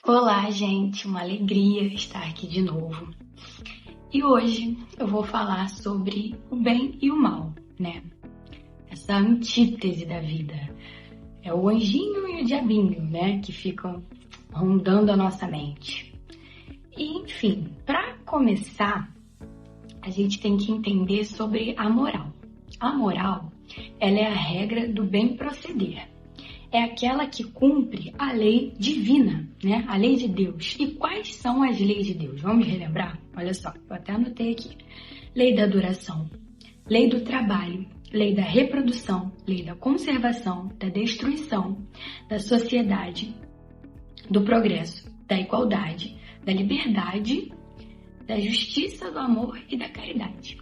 Olá, gente, uma alegria estar aqui de novo. E hoje eu vou falar sobre o bem e o mal, né? Essa antítese da vida. É o anjinho e o diabinho, né? Que ficam rondando a nossa mente. E, enfim, para começar, a gente tem que entender sobre a moral. A moral, ela é a regra do bem proceder. É aquela que cumpre a lei divina, né? A lei de Deus. E quais são as leis de Deus? Vamos relembrar? Olha só, eu até anotei aqui. Lei da adoração, lei do trabalho, lei da reprodução, lei da conservação, da destruição, da sociedade, do progresso, da igualdade, da liberdade, da justiça, do amor e da caridade.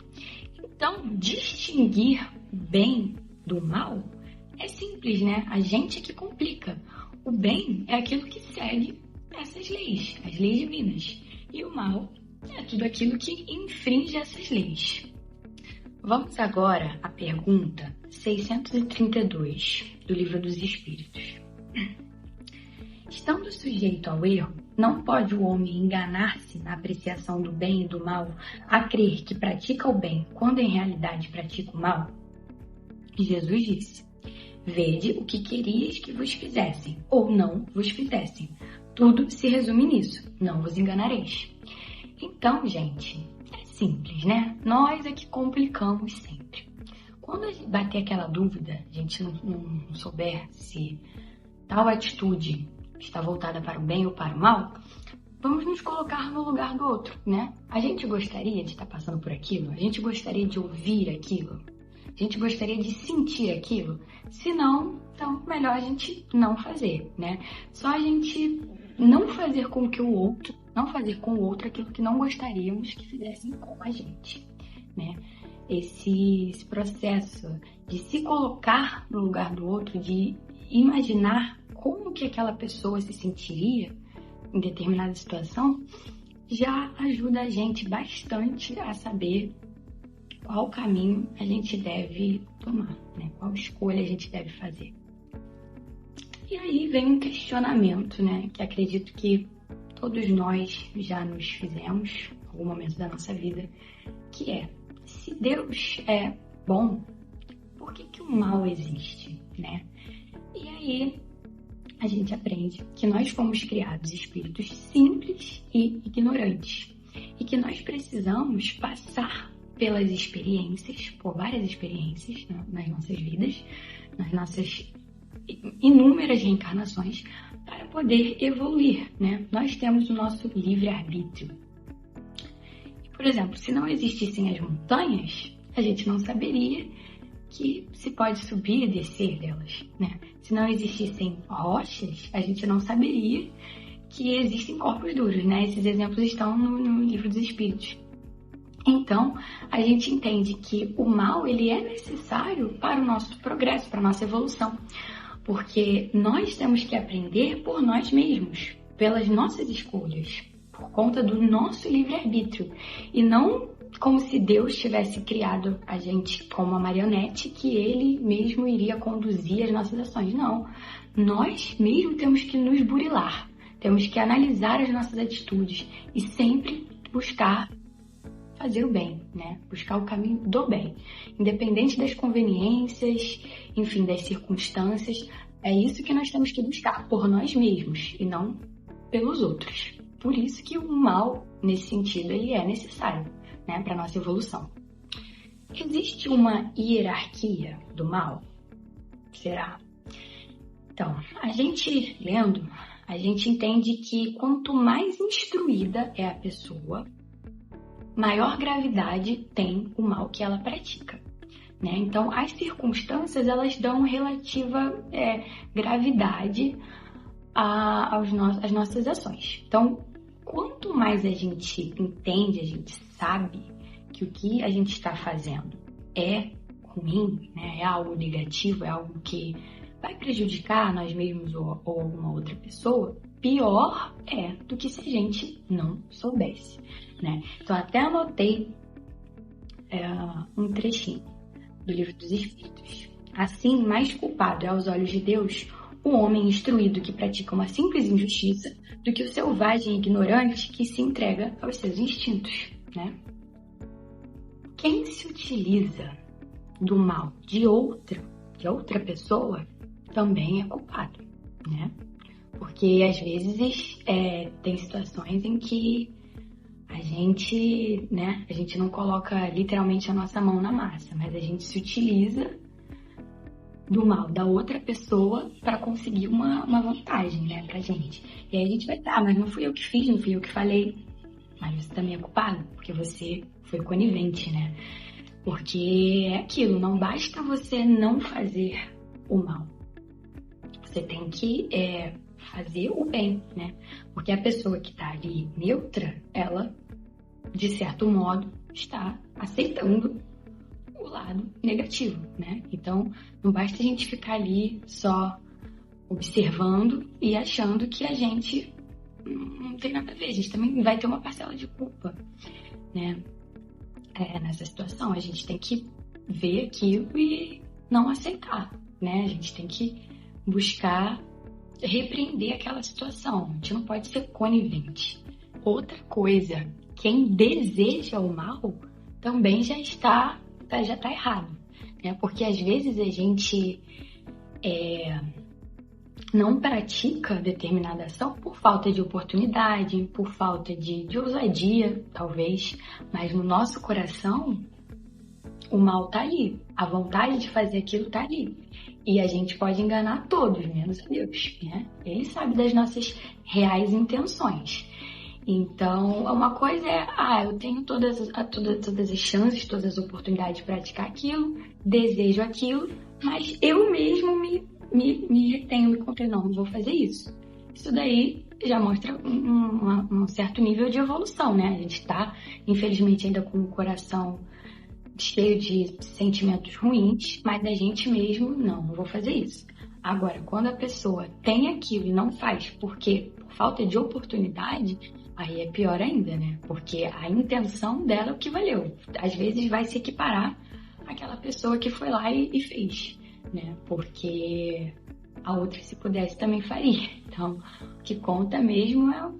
Então, distinguir o bem do mal é simples, né? A gente é que complica. O bem é aquilo que segue essas leis, as leis divinas. E o mal é tudo aquilo que infringe essas leis. Vamos agora à pergunta 632 do Livro dos Espíritos. Estando sujeito ao erro, não pode o homem enganar-se na apreciação do bem e do mal a crer que pratica o bem quando em realidade pratica o mal? Jesus disse: vede o que querias que vos fizessem, ou não vos fizessem. Tudo se resume nisso, não vos enganareis. Então, gente, é simples, né? Nós é que complicamos sempre. Quando a gente bater aquela dúvida, a gente não souber se tal atitude está voltada para o bem ou para o mal, vamos nos colocar no lugar do outro, né? A gente gostaria de estar passando por aquilo? A gente gostaria de ouvir aquilo? A gente gostaria de sentir aquilo? Se não, então melhor a gente não fazer, né? Só a gente não fazer com que o outro, não fazer com o outro aquilo que não gostaríamos que fizessem com a gente, né? Esse processo de se colocar no lugar do outro, de imaginar como que aquela pessoa se sentiria em determinada situação, já ajuda a gente bastante a saber qual caminho a gente deve tomar, né? Qual escolha a gente deve fazer. E aí vem um questionamento, né? Que acredito que todos nós já nos fizemos em algum momento da nossa vida, que é: se Deus é bom, por que o mal existe, né? E aí a gente aprende que nós fomos criados espíritos simples e ignorantes, e que nós precisamos passar pelas experiências, por várias experiências, né, nas nossas vidas, nas nossas inúmeras reencarnações, para poder evoluir, né? Nós temos o nosso livre-arbítrio. Por exemplo, se não existissem as montanhas, a gente não saberia que se pode subir e descer delas, né? Se não existissem rochas, a gente não saberia que existem corpos duros, né? Esses exemplos estão no Livro dos Espíritos. Então, a gente entende que o mal, ele é necessário para o nosso progresso, para a nossa evolução. Porque nós temos que aprender por nós mesmos, pelas nossas escolhas, por conta do nosso livre-arbítrio. E não como se Deus tivesse criado a gente como uma marionete, que Ele mesmo iria conduzir as nossas ações. Não, nós mesmo temos que nos burilar, temos que analisar as nossas atitudes e sempre buscar fazer o bem, né? Buscar o caminho do bem, independente das conveniências, enfim, das circunstâncias. É isso que nós temos que buscar por nós mesmos e não pelos outros. Por isso que o mal, nesse sentido, ele é necessário, né, para nossa evolução. Existe uma hierarquia do mal? Será? Então, a gente lendo, a gente entende que quanto mais instruída é a pessoa, maior gravidade tem o mal que ela pratica, né? Então, as circunstâncias, elas dão relativa gravidade às nossas ações. Então, quanto mais a gente entende, a gente sabe que o que a gente está fazendo é ruim, né? É algo negativo, é algo que vai prejudicar nós mesmos ou alguma outra pessoa, pior é do que se a gente não soubesse, né? Então, até anotei um trechinho do Livro dos Espíritos. Assim, mais culpado é aos olhos de Deus o homem instruído que pratica uma simples injustiça do que o selvagem ignorante que se entrega aos seus instintos, né? Quem se utiliza do mal de outra pessoa também é culpado, né? Porque às vezes tem situações em que a gente não coloca literalmente a nossa mão na massa, mas a gente se utiliza do mal da outra pessoa para conseguir uma vantagem, né, pra gente. E aí a gente vai mas não fui eu que fiz, não fui eu que falei. Mas você também é culpado, porque você foi conivente, né? Porque é aquilo, não basta você não fazer o mal. Você tem que fazer o bem, né? Porque a pessoa que tá ali neutra, ela, de certo modo, está aceitando o lado negativo, né? Então, não basta a gente ficar ali só observando e achando que a gente não tem nada a ver. A gente também vai ter uma parcela de culpa, né? Nessa situação, a gente tem que ver aquilo e não aceitar, né? A gente tem que buscar repreender aquela situação. A gente não pode ser conivente. Outra coisa, quem deseja o mal também já está errado, né? Porque às vezes a gente não pratica determinada ação por falta de oportunidade, por falta de ousadia, talvez, mas no nosso coração o mal tá ali, a vontade de fazer aquilo tá ali. E a gente pode enganar todos, menos a Deus, né? Ele sabe das nossas reais intenções. Então, uma coisa eu tenho todas as chances, todas as oportunidades de praticar aquilo, desejo aquilo, mas eu mesmo me retenho, me contendo, não vou fazer isso. Isso daí já mostra um certo nível de evolução, né? A gente tá, infelizmente, ainda com o coração cheio de sentimentos ruins, mas a gente mesmo, não vou fazer isso. Agora, quando a pessoa tem aquilo e não faz por falta de oportunidade, aí é pior ainda, né? Porque a intenção dela é o que valeu. Às vezes vai se equiparar àquela pessoa que foi lá e fez, né? Porque a outra, se pudesse, também faria. Então, o que conta mesmo é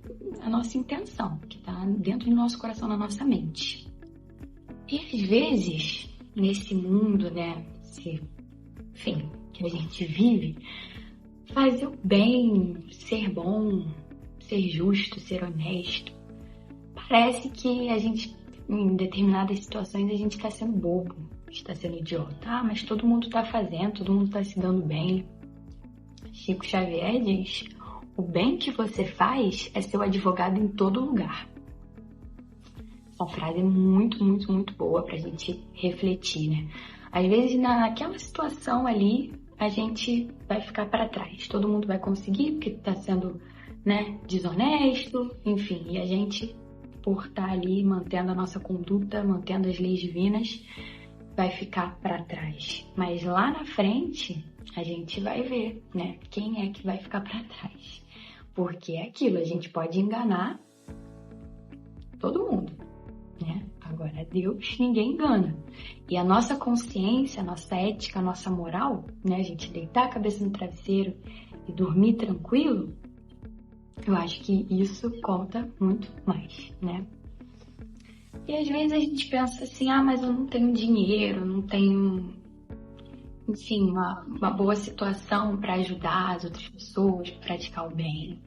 a nossa intenção, que está dentro do nosso coração, na nossa mente. E às vezes, nesse mundo, né, que a gente vive, fazer o bem, ser bom, ser justo, ser honesto, parece que a gente, em determinadas situações, a gente está sendo bobo, está sendo idiota. Mas todo mundo está fazendo, todo mundo está se dando bem. Chico Xavier diz: o bem que você faz é seu advogado em todo lugar. Essa frase é muito, muito, muito boa pra gente refletir, né? Às vezes, naquela situação ali, a gente vai ficar para trás. Todo mundo vai conseguir, porque tá sendo, né, desonesto, enfim. E a gente, por estar ali mantendo a nossa conduta, mantendo as leis divinas, vai ficar para trás. Mas lá na frente, a gente vai ver, né, quem é que vai ficar para trás. Porque é aquilo, a gente pode enganar todo mundo, né? Agora, Deus ninguém engana. E a nossa consciência, a nossa ética, a nossa moral, né, a gente deitar a cabeça no travesseiro e dormir tranquilo, eu acho que isso conta muito mais, né? E às vezes a gente pensa assim, mas eu não tenho dinheiro, não tenho, enfim, uma boa situação para ajudar as outras pessoas, para praticar o bem.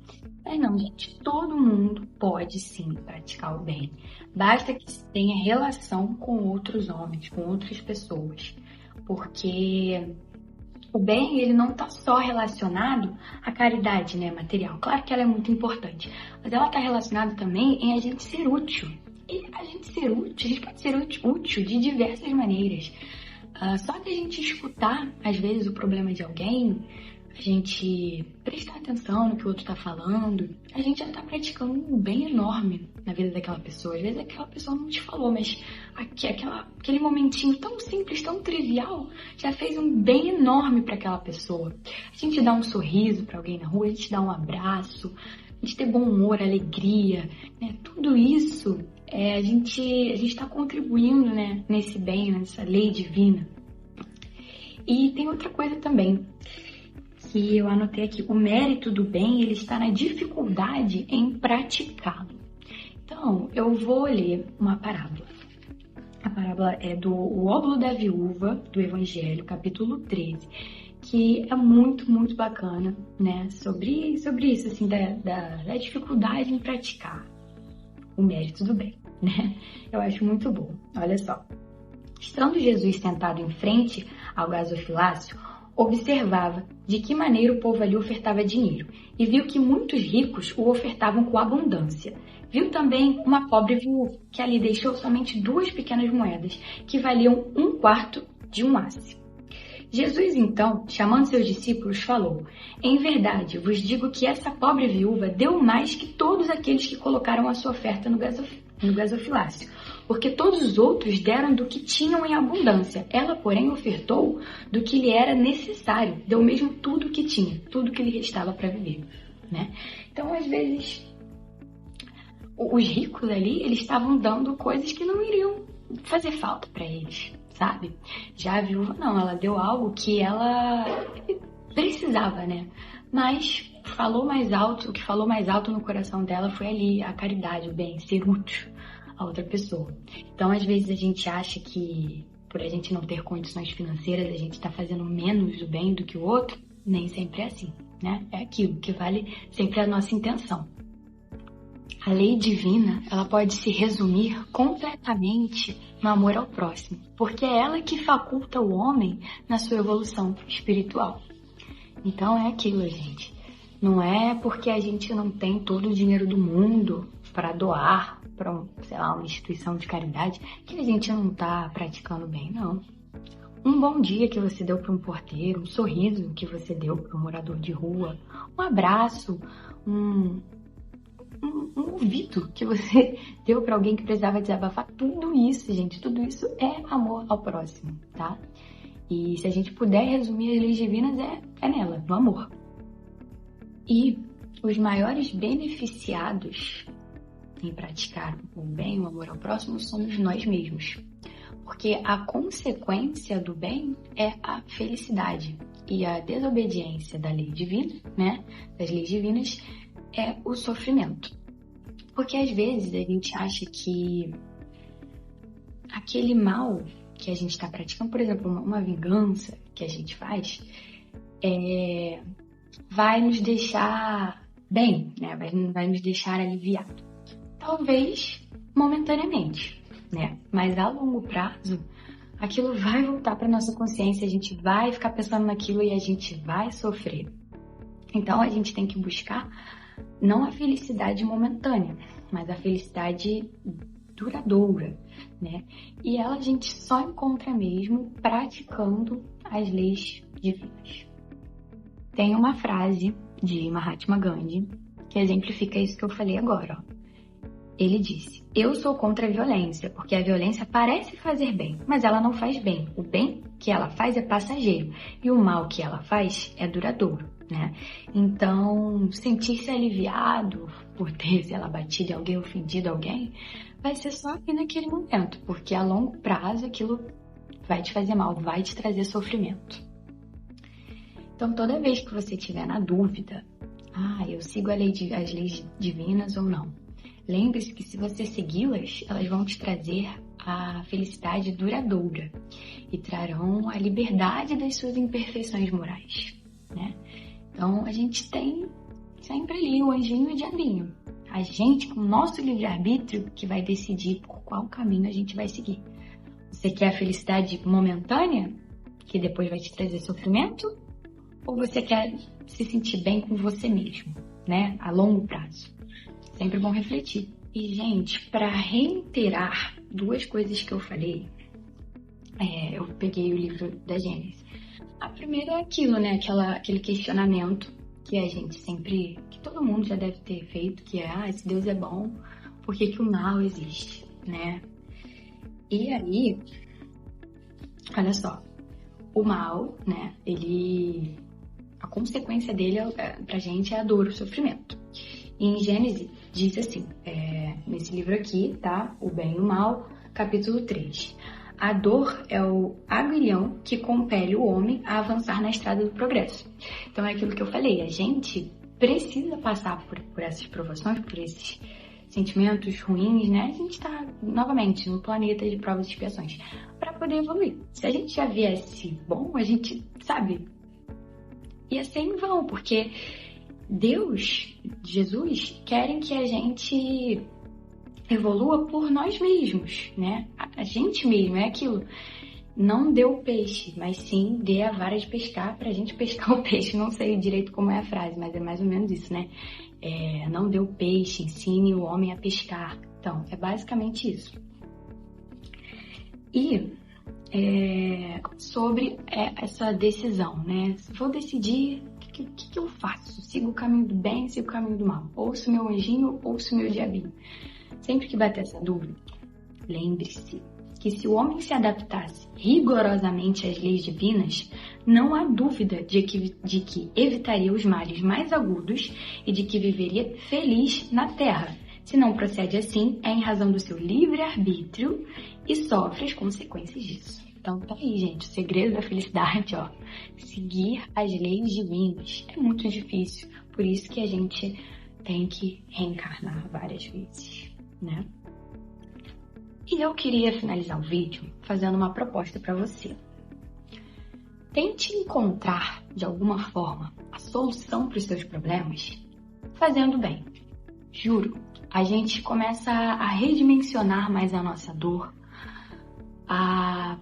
Mas não, gente, todo mundo pode sim praticar o bem. Basta que se tenha relação com outros homens, com outras pessoas. Porque o bem, ele não está só relacionado à caridade, né, material. Claro que ela é muito importante, mas ela está relacionada também em a gente ser útil. E a gente pode ser útil de diversas maneiras. Só que a gente escutar, às vezes, o problema de alguém, a gente prestar atenção no que o outro está falando, a gente já está praticando um bem enorme na vida daquela pessoa. Às vezes aquela pessoa não te falou, mas aquele momentinho tão simples, tão trivial, já fez um bem enorme para aquela pessoa. A gente dá um sorriso para alguém na rua, a gente dá um abraço, a gente ter bom humor, alegria, né? Tudo isso a gente está contribuindo, né, nesse bem, nessa lei divina. E tem outra coisa também. que eu anotei aqui. O mérito do bem, ele está na dificuldade em praticá-lo. Então, eu vou ler uma parábola. A parábola é do óbolo da viúva, do Evangelho, capítulo 13, que é muito, muito bacana, né? Sobre isso, assim, da dificuldade em praticar o mérito do bem, né? Eu acho muito bom. Olha só. Estando Jesus sentado em frente ao gasofilácio, observava de que maneira o povo ali ofertava dinheiro e viu que muitos ricos o ofertavam com abundância. Viu também uma pobre viúva que ali deixou somente 2 pequenas moedas que valiam 1/4 de um ásse. Jesus, então, chamando seus discípulos, falou: Em verdade, vos digo que essa pobre viúva deu mais que todos aqueles que colocaram a sua oferta no gasofilácio, porque todos os outros deram do que tinham em abundância. Ela, porém, ofertou do que lhe era necessário, deu mesmo tudo o que tinha, tudo que lhe restava para viver, né? Então, às vezes, os ricos ali, eles estavam dando coisas que não iriam fazer falta para eles, sabe? Já a viúva, não, ela deu algo que ela precisava, né? Mas o que falou mais alto no coração dela foi ali a caridade, o bem, ser útil a outra pessoa. Então, às vezes, a gente acha que por a gente não ter condições financeiras, a gente está fazendo menos o bem do que o outro. Nem sempre é assim, né? É aquilo que vale sempre a nossa intenção. A lei divina, ela pode se resumir completamente no amor ao próximo, porque é ela que faculta o homem na sua evolução espiritual. Então é aquilo, gente. Não é porque a gente não tem todo o dinheiro do mundo para doar para, uma instituição de caridade que a gente não está praticando bem, não. Um bom dia que você deu para um porteiro, um sorriso que você deu para um morador de rua, um abraço, um ouvido que você deu para alguém que precisava desabafar, tudo isso, gente, tudo isso é amor ao próximo, tá? E se a gente puder resumir as leis divinas, é nela, no amor. E os maiores beneficiados em praticar o bem, o amor ao próximo, somos nós mesmos. Porque a consequência do bem é a felicidade. E a desobediência da lei divina, né, das leis divinas, é o sofrimento. Porque às vezes a gente acha que aquele mal que a gente está praticando, por exemplo, uma vingança que a gente faz, vai nos deixar bem, né? Vai nos deixar aliviado. Talvez momentaneamente, né? Mas a longo prazo, aquilo vai voltar para nossa consciência, a gente vai ficar pensando naquilo e a gente vai sofrer. Então a gente tem que buscar não a felicidade momentânea, mas a felicidade duradoura, né? E ela a gente só encontra mesmo praticando as leis divinas. Tem uma frase de Mahatma Gandhi que exemplifica isso que eu falei agora, ó. Ele disse: eu sou contra a violência, porque a violência parece fazer bem, mas ela não faz bem. O bem que ela faz é passageiro e o mal que ela faz é duradouro, né? Então, sentir-se aliviado por ter, sei lá, batido alguém, ofendido alguém, vai ser só aqui naquele momento, porque a longo prazo aquilo vai te fazer mal, vai te trazer sofrimento. Então, toda vez que você estiver na dúvida, eu sigo as leis divinas ou não, lembre-se que se você segui-las, elas vão te trazer a felicidade duradoura e trarão a liberdade das suas imperfeições morais, né? Então, a gente tem sempre ali o anjinho e o diabinho. A gente, com o nosso livre-arbítrio, que vai decidir por qual caminho a gente vai seguir. Você quer a felicidade momentânea, que depois vai te trazer sofrimento? Ou você quer se sentir bem com você mesmo, né? A longo prazo. Sempre bom refletir. E, gente, para reiterar 2 coisas que eu falei, eu peguei o livro da Gênesis. A primeira é aquilo, né? Aquele questionamento que a gente sempre, que todo mundo já deve ter feito, que é, se Deus é bom, por que o mal existe, né? E aí, olha só, o mal, né? A consequência dele pra gente é a dor, o sofrimento. E em Gênesis diz assim, nesse livro aqui, tá? O bem e o mal, capítulo 3. a dor é o aguilhão que compele o homem a avançar na estrada do progresso. Então é aquilo que eu falei, a gente precisa passar por essas provações, por esses sentimentos ruins, né? A gente está, novamente, no planeta de provas e expiações, para poder evoluir. Se a gente já viesse bom, a gente, sabe, ia ser em vão, porque Deus, Jesus, querem que a gente evolua por nós mesmos, né? A gente mesmo, é aquilo. Não dê o peixe, mas sim dê a vara de pescar pra gente pescar o peixe. Não sei direito como é a frase, mas é mais ou menos isso, né? Não dê o peixe, ensine o homem a pescar. Então, é basicamente isso. E sobre essa decisão, né? Vou decidir o que eu faço. Sigo o caminho do bem, sigo o caminho do mal. Ouço meu anjinho, ouço meu diabinho. Sempre que bater essa dúvida, lembre-se que se o homem se adaptasse rigorosamente às leis divinas, não há dúvida de que evitaria os males mais agudos e de que viveria feliz na Terra. Se não procede assim, é em razão do seu livre-arbítrio e sofre as consequências disso. Então tá aí, gente, o segredo da felicidade, ó, seguir as leis divinas. É muito difícil, por isso que a gente tem que reencarnar várias vezes, né? E eu queria finalizar o vídeo fazendo uma proposta para você. Tente encontrar, de alguma forma, a solução para os seus problemas fazendo bem. Juro, a gente começa a redimensionar mais a nossa dor, a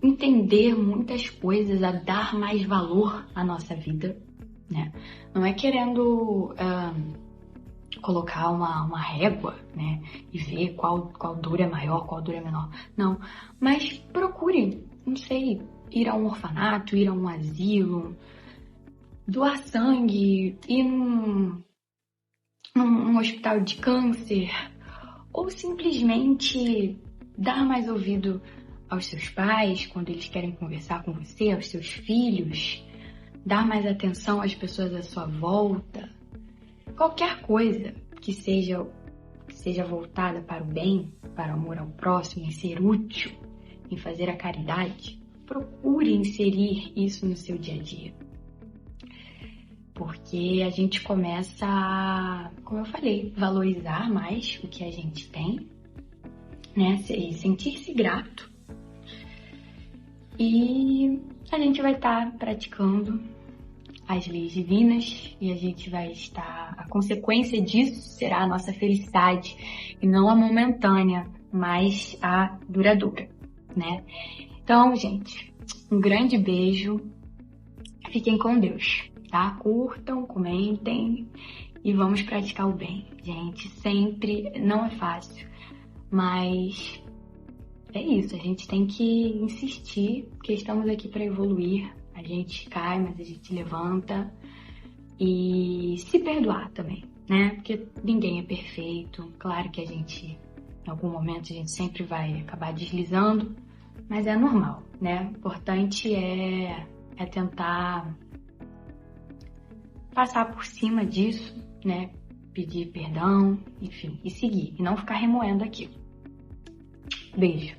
entender muitas coisas, a dar mais valor à nossa vida, né? Não é querendo colocar uma régua, né? E ver qual dor é maior, qual dor é menor. Não, mas procure, não sei, ir a um orfanato, ir a um asilo, doar sangue, ir num hospital de câncer, ou simplesmente dar mais ouvido aos seus pais quando eles querem conversar com você, aos seus filhos, dar mais atenção às pessoas à sua volta. Qualquer coisa que seja voltada para o bem, para o amor ao próximo, em ser útil, em fazer a caridade, procure inserir isso no seu dia a dia. Porque a gente começa a, como eu falei, valorizar mais o que a gente tem, né? E sentir-se grato. E a gente vai estar praticando as leis divinas e a gente vai estar... A consequência disso será a nossa felicidade, e não a momentânea, mas a duradoura, né? Então, gente, um grande beijo. Fiquem com Deus, tá? Curtam, comentem e vamos praticar o bem. Gente, sempre não é fácil, mas é isso. A gente tem que insistir, porque estamos aqui para evoluir. A gente cai, mas a gente levanta. E se perdoar também, né? Porque ninguém é perfeito. Claro que a gente, em algum momento, a gente sempre vai acabar deslizando, mas é normal, né? O importante é tentar passar por cima disso, né? Pedir perdão, enfim, e seguir. E não ficar remoendo aquilo. Beijo.